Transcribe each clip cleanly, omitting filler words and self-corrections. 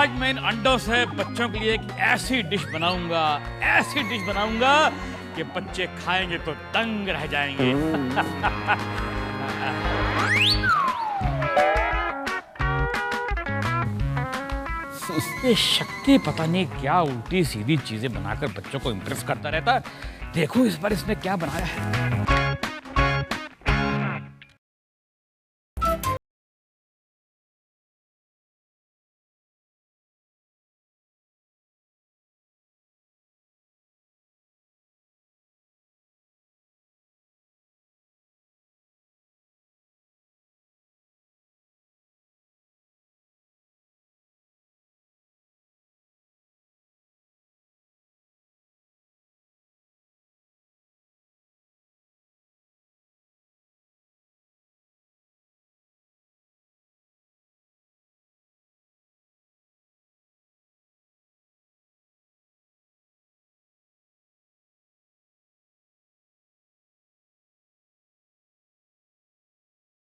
आज मैं इन अंडों से बच्चों के लिए एक ऐसी डिश बनाऊंगा कि बच्चे खाएंगे तो दंग रह जाएंगे। ये शक्ति पता नहीं क्या उल्टी सीधी चीजें बनाकर बच्चों को इम्प्रेस करता रहता। देखो इस बार इसने क्या बनाया है।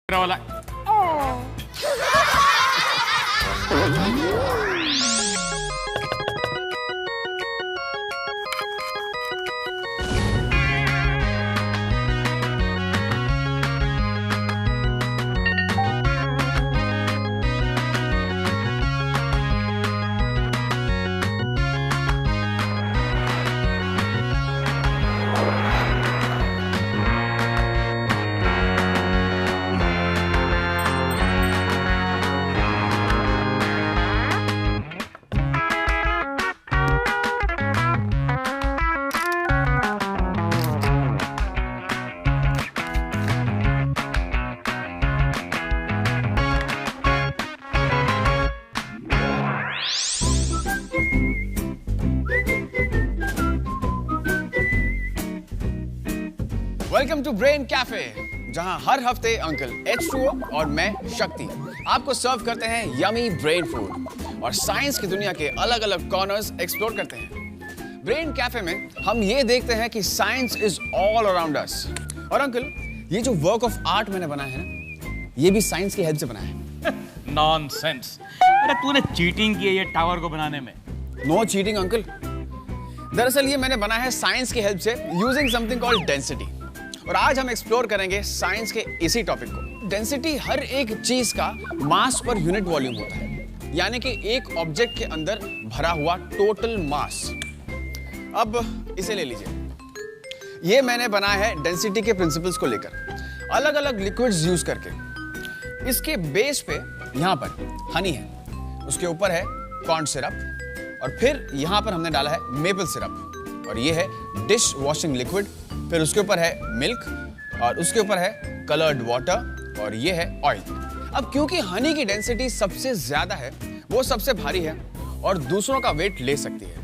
वाला वेलकम टू ब्रेन कैफे, जहां हर हफ्ते अंकल H2O और मैं शक्ति आपको सर्व करते हैं यमी ब्रेन फूड और साइंस की दुनिया के अलग अलग कॉर्नर्स एक्सप्लोर करते हैं। ब्रेन कैफे में हम ये देखते हैं कि science is all around us. और अंकल, ये जो वर्क ऑफ आर्ट मैंने बनाया है ना, ये भी साइंस की हेल्प से बनाया है। नॉनसेंस। अरे तूने चीटिंग की है ये टावर को बनाने में। No cheating uncle. दरअसल ये मैंने बनाया है साइंस की हेल्प से यूजिंग समथिंग कॉल्ड डेंसिटी। और आज हम एक्सप्लोर करेंगे साइंस के इसी टॉपिक को। डेंसिटी हर एक चीज का मास पर यूनिट वॉल्यूम होता है, यानी कि एक ऑब्जेक्ट के अंदर भरा हुआ टोटल मास। अब इसे ले लीजिए। ये मैंने बनाया है डेंसिटी के प्रिंसिपल्स को लेकर, अलग अलग लिक्विड्स यूज करके। इसके बेस पे यहां पर हनी है, उसके ऊपर है कॉर्न सिरप, और फिर यहां पर हमने डाला है मेपल सिरप, और ये है डिश वॉशिंग लिक्विड। फिर उसके ऊपर है मिल्क, और उसके ऊपर है कलर्ड वाटर, और ये है ऑयल। अब क्योंकि हनी की डेंसिटी सबसे ज्यादा है, वो सबसे भारी है और दूसरों का वेट ले सकती है।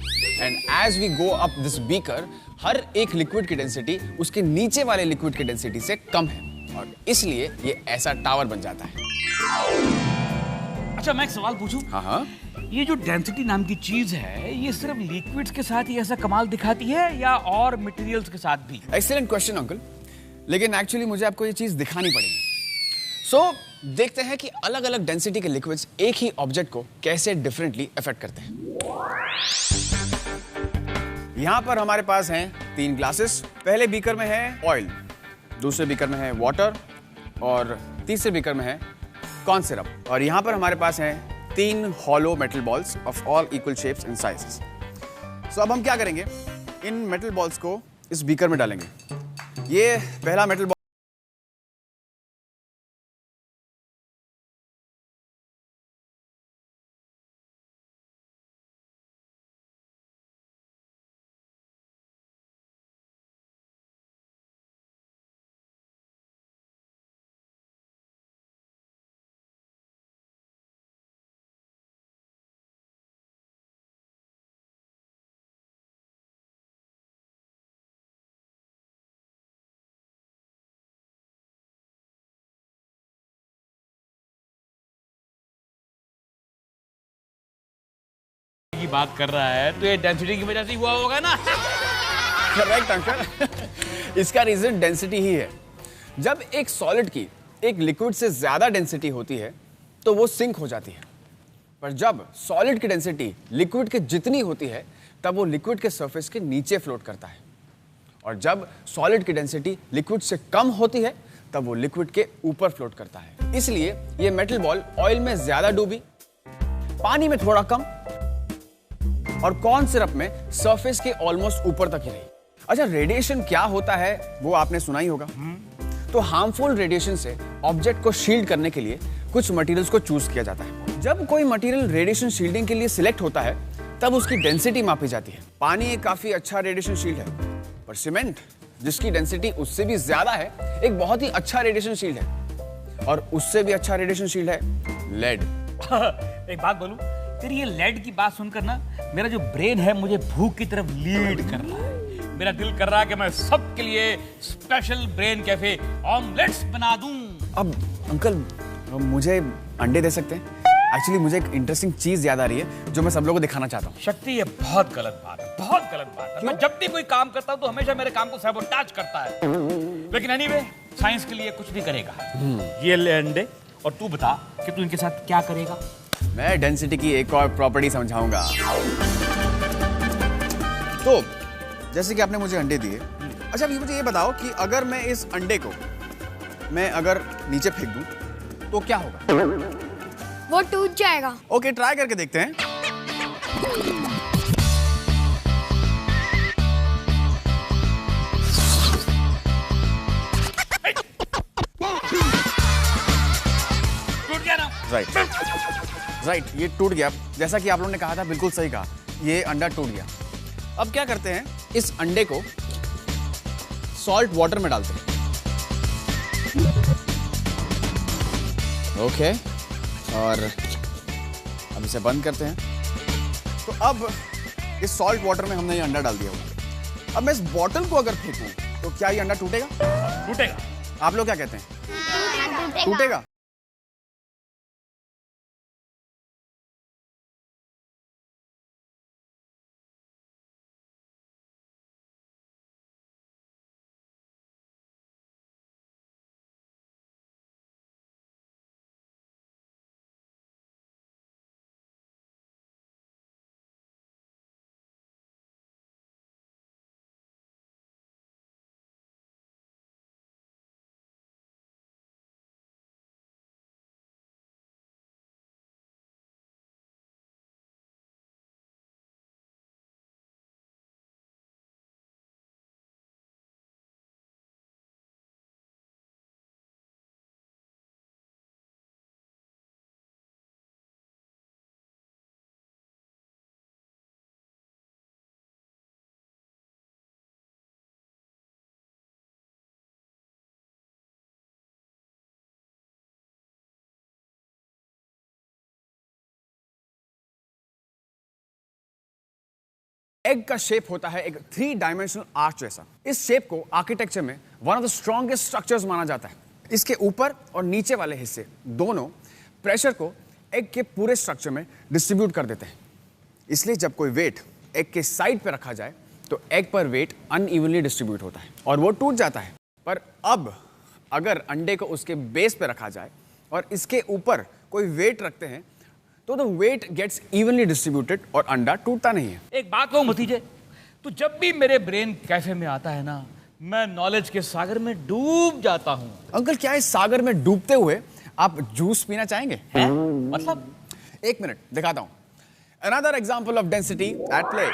And as we go up this beaker, हर एक लिक्विड की डेंसिटी उसके नीचे वाले लिक्विड की डेंसिटी से कम है, और इसलिए ये ऐसा टावर बन जाता है। अच्छा, मैं एक सवाल पूछूं? हाँ। ये जो डेंसिटी नाम की चीज है, ये सिर्फ लिक्विड्स के साथ ही ऐसा कमाल दिखाती है या और मटेरियल्स के साथ भी? एक्सीलेंट क्वेश्चन अंकल, लेकिन एक्चुअली मुझे आपको ये चीज दिखानी पड़ेगी। सो देखते हैं कि अलग अलग डेंसिटी के लिक्विड्स एक ही ऑब्जेक्ट को कैसे डिफरेंटली अफेक्ट करते हैं। यहां पर हमारे पास हैं 3 ग्लासेस। पहले बीकर में है ऑयल, दूसरे बीकर में है वाटर, और तीसरे बीकर में है कॉर्न सिरप। और यहां पर हमारे पास हैं 3 hollow metal balls of all equal shapes and sizes. So अब हम क्या करेंगे, इन मेटल बॉल्स को इस बीकर में डालेंगे। ये पहला मेटल बॉल की बात कर रहा है तो ये डेंसिटी की वजह से हुआ होगा ना? करेक्ट अंकल, इसका रीजन डेंसिटी ही है। जब एक सॉलिड की एक लिक्विड से ज्यादा डेंसिटी होती है तो वो सिंक हो जाती है, पर जब सॉलिड की डेंसिटी लिक्विड के जितनी होती है तब वो लिक्विड के सरफेस के नीचे फ्लोट करता है, और जब सॉलिड की डेंसिटी लिक्विड से कम होती है तब वो लिक्विड के ऊपर फ्लोट करता है। इसलिए ये मेटल बॉल ऑयल में ज्यादा डूबी, पानी में थोड़ा कम और कॉर्न सिरप में सरफेस के ऑलमोस्ट ऊपर तक ही रही। अच्छा, रेडिएशन क्या होता है वो आपने सुना ही होगा। तो हार्मफुल रेडिएशन से ऑब्जेक्ट को शील्ड करने के लिए कुछ मटेरियल्स को चूज किया जाता है। जब कोई मटेरियल रेडिएशन शील्डिंग के लिए सिलेक्ट होता है तब उसकी डेंसिटी मापी जाती है। पानी एक काफी अच्छा रेडिएशन शील्ड है, पर सीमेंट जिसकी डेंसिटी उससे भी ज्यादा है एक बहुत ही अच्छा रेडिएशन शील्ड है, और उससे भी अच्छा रेडिएशन शील्ड है लेड। एक बात बोलूं, तेरी ये लेड की बात सुनकर ना मेरा जो ब्रेन है मुझे भूख की तरफ लीड कर रहा है। मेरा दिल कर रहा है कि मैं सबके लिए स्पेशल ब्रेन कैफे ऑमलेट्स बना दूं। अब अंकल मुझे अंडे दे सकते हैं? एक्चुअली मुझे एक इंटरेस्टिंग चीज याद आ रही है जो मैं सब लोगों को दिखाना चाहता हूँ। शक्ति, ये बहुत गलत बात है, बहुत गलत बात है। मैं जब भी कोई काम करता हूँ तो हमेशा मेरे काम को सैबोटाज करता है। लेकिन एनीवे, साइंस के लिए कुछ भी करेगा। ये ले अंडे, और तू बता कि तू इनके साथ क्या करेगा? मैं डेंसिटी की एक और प्रॉपर्टी समझाऊंगा। तो जैसे कि आपने मुझे अंडे दिए, अच्छा अभी मुझे ये बताओ कि अगर मैं इस अंडे को अगर नीचे फेंक दूं तो क्या होगा? वो टूट जाएगा। ओके, ट्राई करके देखते हैं। टूट गया ना? राइट, ये टूट गया। जैसा कि आप लोगों ने कहा था, बिल्कुल सही कहा, ये अंडा टूट गया। अब क्या करते हैं, इस अंडे को सॉल्ट वाटर में डालते हैं। ओके, और अब इसे बंद करते हैं। तो अब इस सॉल्ट वाटर में हमने ये अंडा डाल दिया हुआ। अब मैं इस बॉटल को अगर फेंकूं तो क्या ये अंडा टूटेगा? टूटेगा। आप लोग क्या कहते हैं? टूटेगा। एग का शेप होता है एक 3 डायमेंशनल आर्च जैसा। इस शेप को आर्किटेक्चर में one of the strongest structures माना जाता है। इसके ऊपर और नीचे वाले हिस्से दोनों प्रेशर को एग के पूरे स्ट्रक्चर में डिस्ट्रीब्यूट कर देते हैं। इसलिए जब कोई वेट एग के साइड पे रखा जाए तो एग पर वेट अनइवनली डिस्ट्रीब्यूट होता है और वो टूट जाता है। पर अब अगर अंडे को उसके बेस पे रखा जाए और इसके ऊपर कोई वेट रखते हैं तो the weight gets evenly distributed और अंडा टूटता नहीं है। एक बात कहूं भतीजे, तो जब भी मेरे ब्रेन कैफे में आता है ना, मैं नॉलेज के सागर में डूब जाता हूं। अंकल, क्या इस सागर में डूबते हुए आप जूस पीना चाहेंगे? मतलब? एक मिनट दिखाता हूं। Another example of density at play.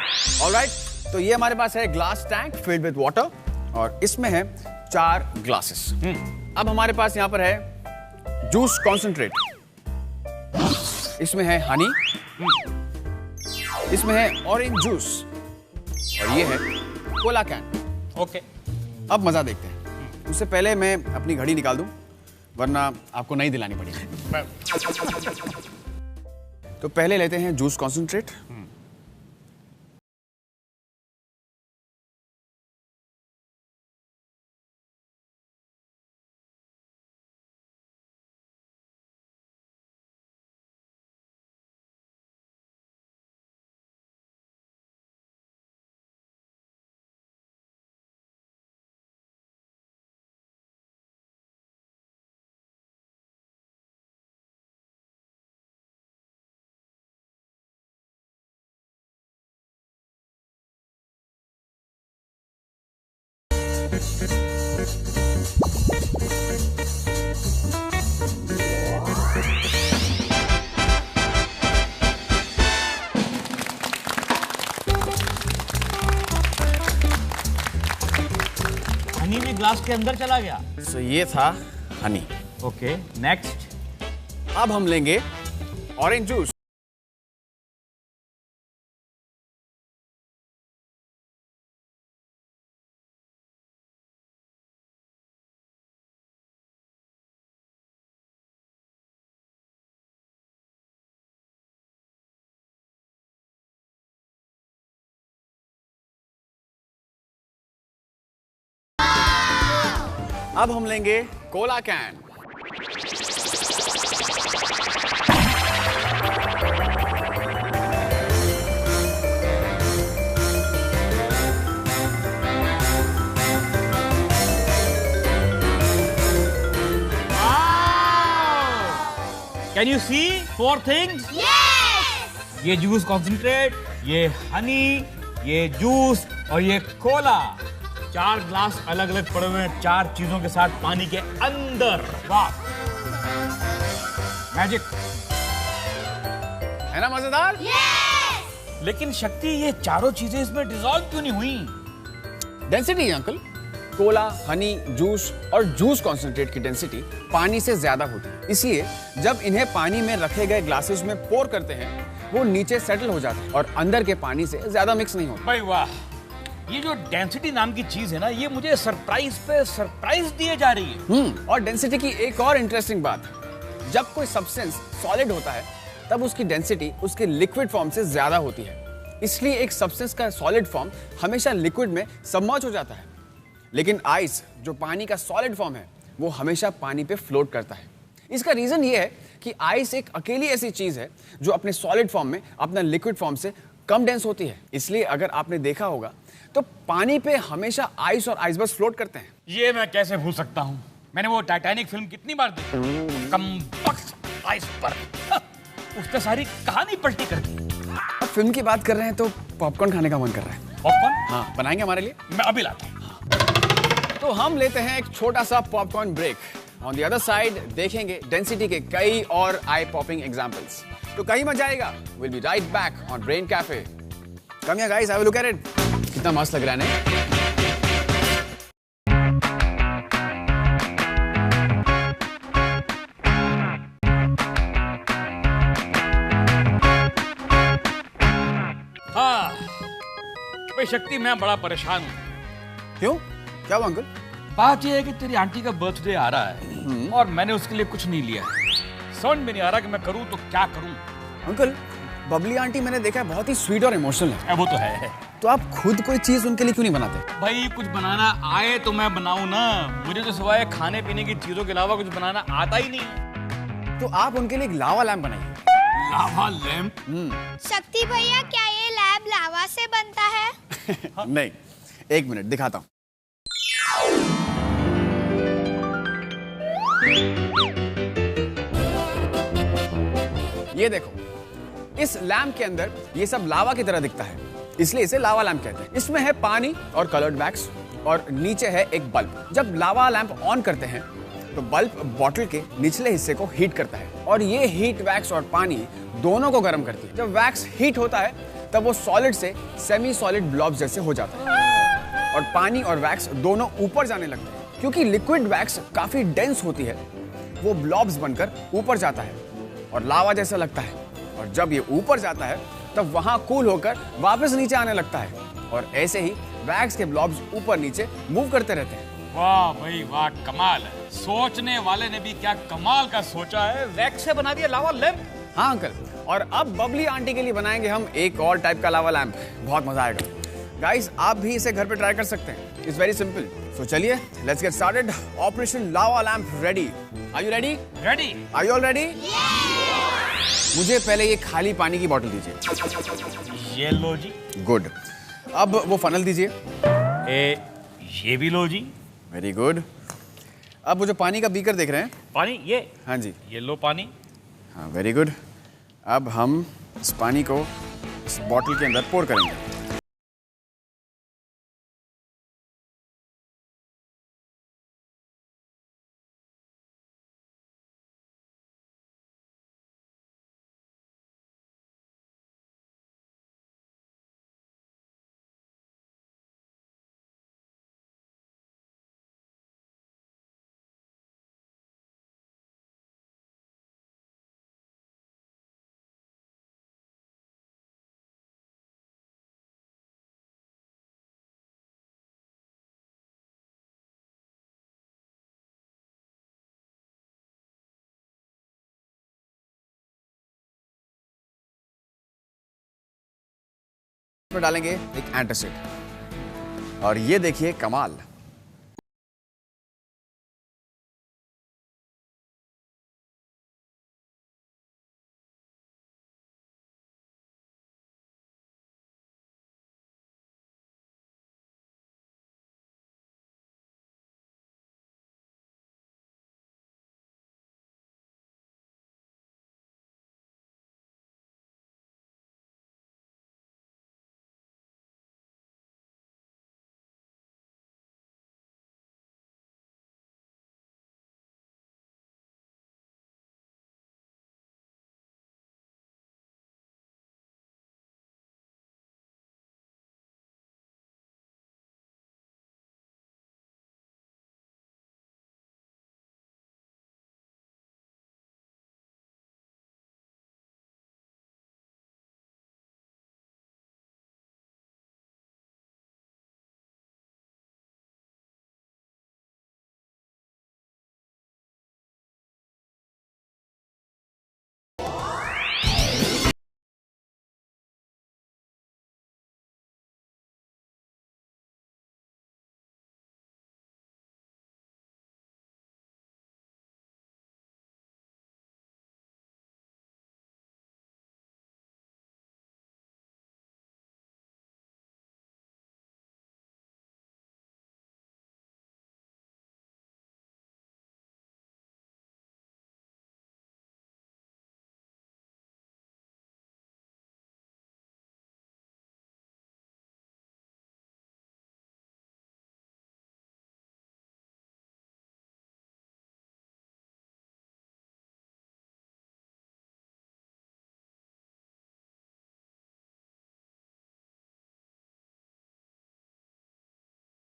Alright, तो ये हमारे पास है glass tank filled with water और इसमें है 4 ग्लासेस। अब हमारे पास यहां पर है जूस कॉन्सेंट्रेट, इसमें है हनी, इसमें है ऑरेंज जूस और ये है कोला कैन। ओके, अब मजा देखते हैं। उससे पहले मैं अपनी घड़ी निकाल दूं, वरना आपको नहीं दिलानी पड़ेगी। तो पहले लेते हैं जूस कॉन्सेंट्रेट। हनी भी ग्लास के अंदर चला गया। सो ये था हनी। Okay, next. अब हम लेंगे ऑरेंज जूस। अब हम लेंगे cola can. Can you see 4 things? ये जूस कॉन्सेंट्रेट, ये हनी, ये जूस और ये कोला। 4 ग्लास अलग अलग पड़े हुए हैं 4 चीजों के साथ पानी के अंदर। वाह, मैजिक है ना मजेदार? लेकिन शक्ति, ये चारों चीजें इसमें डिसॉल्व क्यों नहीं हुई? Density uncle, Cola, Honey, juice और जूस कॉन्सेंट्रेट की डेंसिटी पानी से ज्यादा होती है। इसलिए जब इन्हें पानी में रखे गए ग्लासेस में पोर करते हैं, वो नीचे सेटल हो जाते हैं और अंदर के पानी से ज्यादा मिक्स नहीं होते। भाई वाह, ये जो डेंसिटी नाम की चीज है ना, ये मुझे सरप्राइज पे सरप्राइज दिए जा रही है। और डेंसिटी की एक और इंटरेस्टिंग बात, जब कोई सब्सटेंस सॉलिड होता है तब उसकी डेंसिटी उसके लिक्विड फॉर्म से ज्यादा होती है। इसलिए एक सब्सटेंस का सॉलिड फॉर्म हमेशा लिक्विड में सबमर्ज हो जाता है, लेकिन आइस जो पानी का सॉलिड फॉर्म है वो हमेशा पानी पे फ्लोट करता है। इसका रीजन ये है कि आइस एक अकेली ऐसी चीज है जो अपने सॉलिड फॉर्म में अपना लिक्विड फॉर्म से कम डेंस होती है। इसलिए अगर आपने देखा होगा तो पानी पे हमेशा आइस और आइसबर्ग्स फ्लोट करते हैं। ये मैं कैसे भूल सकता हूँ, मैंने वो टाइटैनिक फिल्म कितनी बार देखी। कमबख्त आइसबर्ग, उसने सारी कहानी पलटी कर दी। अब फिल्म की बात कर रहे हैं तो पॉपकॉर्न खाने का मन कर रहा है। पॉपकॉर्न? हाँ, बनाएंगे हमारे लिए? मैं अभी लाता हूँ। तो हम लेते हैं एक छोटा सा popcorn break. On the other side देखेंगे डेंसिटी के कई और आई पॉपिंग एग्जांपल्स। तो कहीं मत जाएगा, will be right back on brain cafe. Come here guys, have a look at it. कितना मस्त लग रहा है ना? हाँ भाई शक्ति, मैं बड़ा परेशान हूँ। क्यों? क्या हुआ अंकल? बात यह है कि तेरी आंटी का बर्थडे आ रहा है और मैंने उसके लिए कुछ नहीं लिया है। समझ में नहीं आ रहा कि मैं करूँ तो क्या करूँ। अंकल, बबली आंटी मैंने देखा है बहुत ही स्वीट और इमोशनल है। वो तो है। तो आप खुद कोई चीज उनके लिए क्यों नहीं बनाते? भाई कुछ बनाना आए तो मैं बनाऊं ना, मुझे तो सिवाय खाने पीने की चीजों के अलावा कुछ बनाना आता ही नहीं। तो आप उनके लिए एक लावा लैम्प बनाइए। लावा लैंप? शक्ति भैया, क्या ये लैब लावा से बनता है? नहीं, एक मिनट दिखाता हूँ। ये देखो, इस लैम्प के अंदर ये सब लावा की तरह दिखता है, इसलिए इसे लावा लैम्प कहते हैं। इसमें है पानी और कलर्ड वैक्स और नीचे है एक बल्ब। जब लावा लैम्प ऑन करते हैं तो बल्ब बॉटल के निचले हिस्से को हीट करता है और ये हीट वैक्स और पानी दोनों को गर्म करती है। जब वैक्स हीट होता है तब वो सॉलिड से सेमी सॉलिड ब्लॉब्स जैसे हो जाता है और पानी और वैक्स दोनों ऊपर जाने लगते हैं। क्योंकि लिक्विड वैक्स काफी डेंस होती है, वो ब्लॉब्स बनकर ऊपर जाता है और लावा जैसा लगता है। और जब ये ऊपर जाता है तब वहां कूल होकर वापस नीचे आने लगता है और ऐसे ही वैक्स के ब्लॉब्स ऊपर नीचे मूव करते रहते हैं। वाह भाई वाह, कमाल है। सोचने वाले ने भी क्या कमाल का सोचा है, वैक्स से बना दिया लावा लैंप। हाँ अंकल, और अब बबली आंटी के लिए बनाएंगे हम एक और टाइप का लावा लैंप। बहुत मजा आएगा। गाइस, आप भी इसे घर पे ट्राई कर सकते हैं। It's very simple. सो चलिए, let's get started. Operation lava lamp ready. Are you ready? Ready. Are you all ready? मुझे पहले ये खाली पानी की बोतल दीजिए। ये लो जी। गुड। अब वो फनल दीजिए। ये भी लो जी। Very good. अब वो जो पानी का बीकर देख रहे हैं, पानी, ये? हाँ जी। ये लो पानी। हाँ, वेरी गुड। अब हम इस पानी को इस बॉटल के अंदर पोर करेंगे। में डालेंगे एक एंटासिड और ये देखिए कमाल।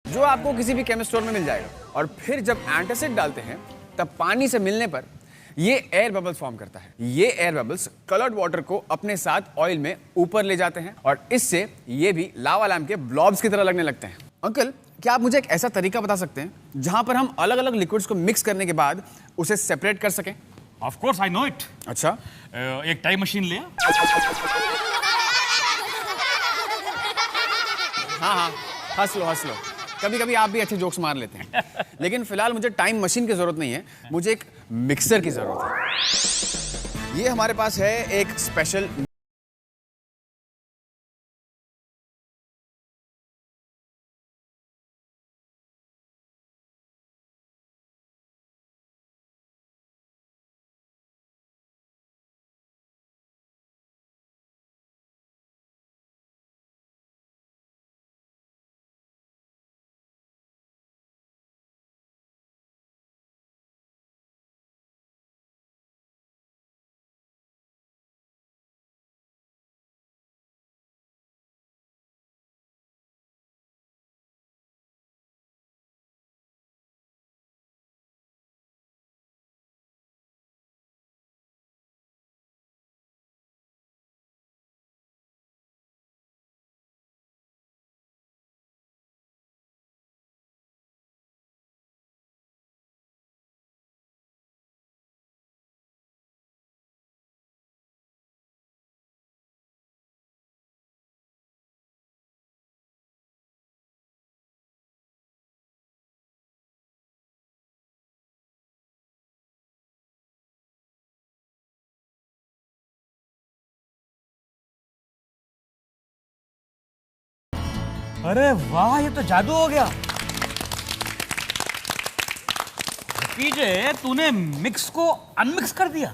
जो आपको किसी भी केमिस्ट स्टोर में मिल जाएगा। और फिर जब एंटासिड डालते हैं तब पानी से मिलने पर ये एयर बबल्स फॉर्म करता है। ये एयर बबल्स कलर्ड वाटर को अपने साथ ऑयल में ऊपर ले जाते हैं और इससे ये भी लावा लैम्प के ब्लॉब्स की तरह लगने लगते हैं। अंकल, क्या आप मुझे एक ऐसा तरीका बता सकते हैं जहां पर हम अलग अलग लिक्विड्स को मिक्स करने के बाद उसे सेपरेट कर सकें? Of course I know it. अच्छा, एक टाइम मशीन ले। हाँ, हंस लो। कभी कभी आप भी अच्छे जोक्स मार लेते हैं। लेकिन फिलहाल मुझे टाइम मशीन की जरूरत नहीं है, मुझे एक मिक्सर की जरूरत है। ये हमारे पास है एक स्पेशल अरे वाह, ये तो जादू हो गया। पीजे, तूने मिक्स को अनमिक्स कर दिया।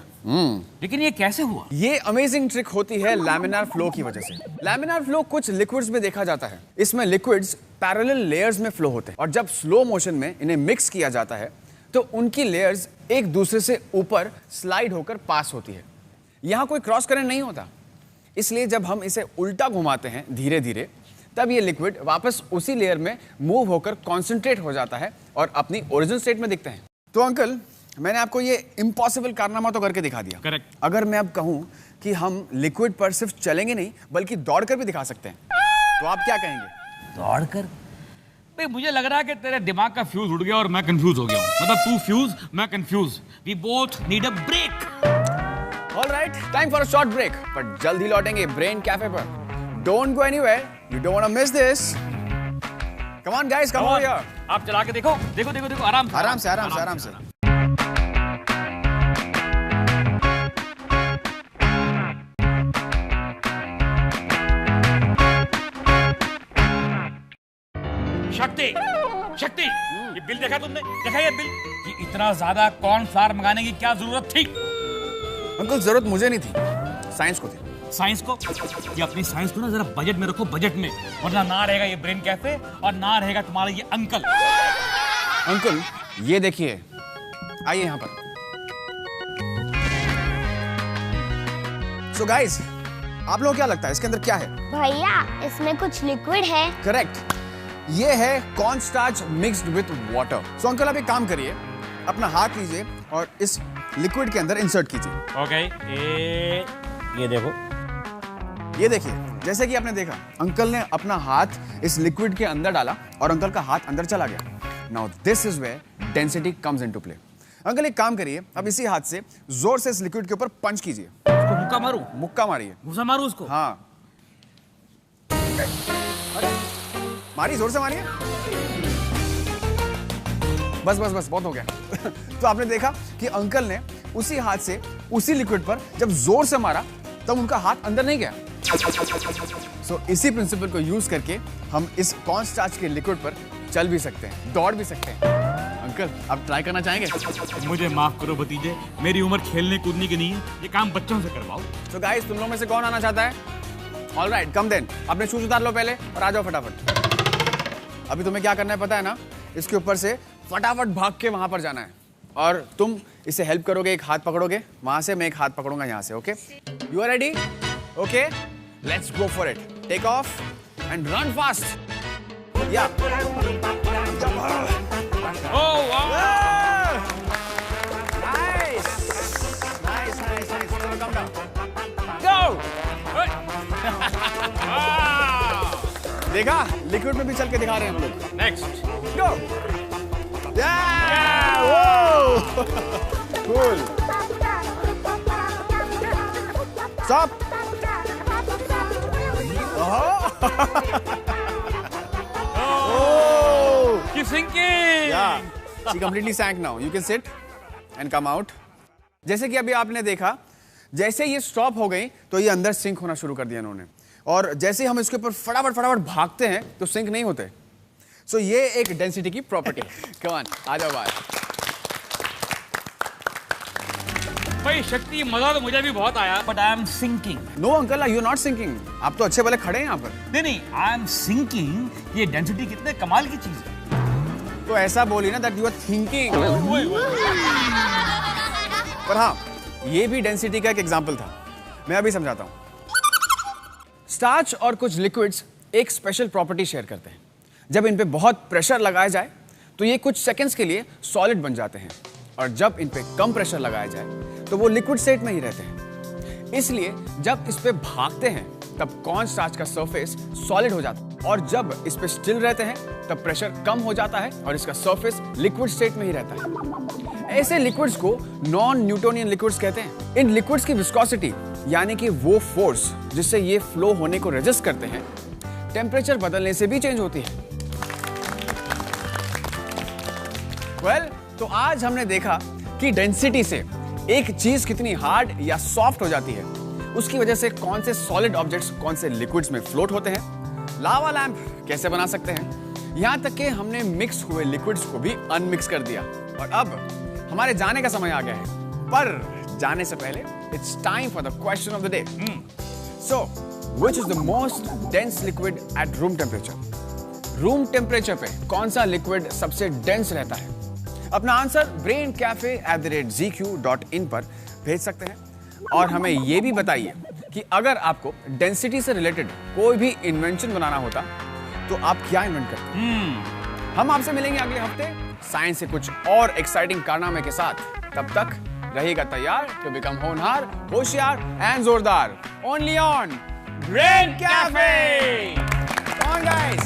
लेकिन ये कैसे हुआ? ये अमेजिंग ट्रिक होती है लैमिनार फ्लो की वजह से। लैमिनार फ्लो कुछ लिक्विड्स में देखा जाता है। इसमें लिक्विड्स पैरेलल लेयर्स में फ्लो होते हैं और जब स्लो मोशन में इन्हें मिक्स किया जाता है तो उनकी लेयर्स एक दूसरे से ऊपर स्लाइड होकर पास होती है। यहाँ कोई क्रॉस करंट नहीं होता, इसलिए जब हम इसे उल्टा घुमाते हैं धीरे धीरे, तब ये लिक्विड वापस उसी लेयर में मूव होकर कॉन्सेंट्रेट हो जाता है और अपनी ओरिजिनल स्टेट में दिखते हैं। तो अंकल, मैंने आपको ये इम्पॉसिबल कारनामा तो करके दिखा दिया। करेक्ट। अगर मैं अब कहूँ कि हम लिक्विड पर सिर्फ चलेंगे नहीं बल्कि दौड़कर भी दिखा सकते हैं, तो आप क्या कहेंगे? दौड़कर? भाई, मुझे लग रहा है कि तेरे दिमाग का फ्यूज उड़ गया और मैं कंफ्यूज हो गया हूँ। मतलब तू फ्यूज, मैं confuse. We both need a break. Alright, time for a short break, पर जल्द ही लौटेंगे ब्रेन कैफे पर। Don't go anywhere, You don't want to miss this. Come on guys, come over here. आप चला के देखो, देखो देखो देखो, आराम से आराम से, आराम से, आराम से। शक्ति, शक्ति, ये बिल देखा तुमने? देखा ये बिल? ये इतना ज्यादा कॉर्नफ्लावर मंगाने की क्या जरूरत थी? अंकल जरूरत मुझे नहीं थी, साइंस को थी। साइंस को? ये अपनी साइंस को ना जरा बजट में रखो, बजट में, वरना ना रहेगा ये ब्रेन कैफे और ना रहेगा तुम्हारा ये अंकल। अंकल ये देखिए, आइए यहाँ पर। So guys, आप लोगों को क्या लगता है इसके अंदर क्या है? भैया इसमें कुछ लिक्विड है। करेक्ट, ये है corn starch mixed with water. So uncle आप एक काम करिए, अपना हाथ लीजिए और इस लिक्विड के अंदर इंसर्ट कीजिए। ओके, ये देखो, ये देखिए, जैसे कि आपने देखा अंकल ने अपना हाथ इस लिक्विड के अंदर डाला और अंकल का हाथ अंदर चला गया। Now this is where density comes into play. Uncle एक काम करिए, अब इसी हाथ से जोर से इस लिक्विड के ऊपर पंच कीजिए। उसको मुक्का मारूं? मुक्का मारिए। घुसा मारूं उसको? हाँ, मारिए, जोर से मारिए। बस बस बस, बहुत हो गया। तो आपने देखा कि अंकल ने उसी हाथ से उसी लिक्विड पर जब जोर से मारा तब उनका हाथ अंदर नहीं गया। सो इसी प्रिंसिपल को यूज करके हम इस कॉर्न स्टार्च के लिक्विड पर चल भी सकते हैं, दौड़ भी सकते हैं। अंकल आप ट्राई करना चाहेंगे? मुझे माफ करो भतीजे, मेरी उम्र खेलने कूदने की नहीं है, ये काम बच्चों से करवाओ। तो गाइस तुम लोग में से कौन आना चाहता है? ऑलराइट, कम देन, अपने शूज उतार लो पहले और आ जाओ फटाफट। अभी तुम्हें क्या करना है पता है ना? इसके ऊपर से फटाफट भाग के वहां पर जाना है और तुम इसे हेल्प करोगे, एक हाथ पकड़ोगे वहां से, मैं एक हाथ पकड़ूंगा यहाँ से। Okay, you are ready? Okay, let's go for it. Take off and run fast. या ओह वाह, nice nice nice nice, come down, go. देखा, लिक्विड में भी चल के दिखा रहे हैं हम लोग। Next, go. Cool. Stop. Oh. keep sinking. Yeah. She completely sank now. You can sit and come out. जैसे कि अभी आपने देखा, जैसे ये स्टॉप हो गई तो ये अंदर सिंक होना शुरू कर दिया इन्होंने, और जैसे हम इसके ऊपर फटाफट फटाफट भागते हैं तो सिंक नहीं होते। सो ये एक डेंसिटी की प्रॉपर्टी है। कम ऑन, आ जाओ बाहर। भाई शक्ति, मजा तो मुझे भी बहुत आया, but I am sinking. No uncle, you not sinking. आप तो अच्छे वाले खड़े हैं यहाँ पर। नहीं नहीं, आई एम सिंकिंग। ये डेंसिटी कितने कमाल की चीज है। तो ऐसा बोली ना दैट यू आर थिंकिंग। पर हाँ, ये भी डेंसिटी का एक एग्जांपल था। मैं अभी समझाता हूँ। स्टार्च और कुछ लिक्विड्स एक स्पेशल प्रॉपर्टी शेयर करते हैं। जब इन पे बहुत प्रेशर लगाया जाए तो ये कुछ सेकंड्स के लिए सॉलिड बन जाते हैं, और जब इन पे कम प्रेशर लगाया जाए तो वो लिक्विड स्टेट में ही रहते हैं। इसलिए जब इस पे भागते हैं तब कॉर्न स्टार्च का सरफेस सॉलिड हो जाता है, और जब इस पे स्टिल रहते हैं तब प्रेशर कम हो जाता है और इसका सरफेस लिक्विड स्टेट में ही रहता है। ऐसे लिक्विड्स को नॉन न्यूटोनियन लिक्विड्स कहते हैं। इन लिक्विड्स की विस्कोसिटी, यानी कि वो फोर्स जिससे ये फ्लो होने को रेजिस्ट करते हैं, टेम्परेचर बदलने से भी चेंज होती है। तो आज हमने देखा कि डेंसिटी से एक चीज कितनी हार्ड या सॉफ्ट हो जाती है, उसकी वजह से कौन से सॉलिड ऑब्जेक्ट्स कौन से लिक्विड्स में फ्लोट होते हैं, लावा लैंप कैसे बना सकते हैं, यहां तक कि हमने मिक्स हुए लिक्विड्स को भी अनमिक्स कर दिया। और अब हमारे जाने का समय आ गया है, पर जाने से पहले it's time for the question of the day. So which is the most dense liquid at room temperature? Room temperature पे कौन सा लिक्विड सबसे डेंस रहता है? अपना आंसर braincafe@gq.in पर भेज सकते हैं, और हमें यह भी बताइए कि अगर आपको डेंसिटी से रिलेटेड कोई भी इन्वेंशन बनाना होता तो आप क्या इन्वेंट करते? हम आपसे मिलेंगे अगले हफ्ते साइंस से कुछ और एक्साइटिंग कारनामे के साथ। तब तक रहेगा तैयार टू बिकम होनहार, होशियार एंड जोरदार। Only on brain cafe. Come on guys.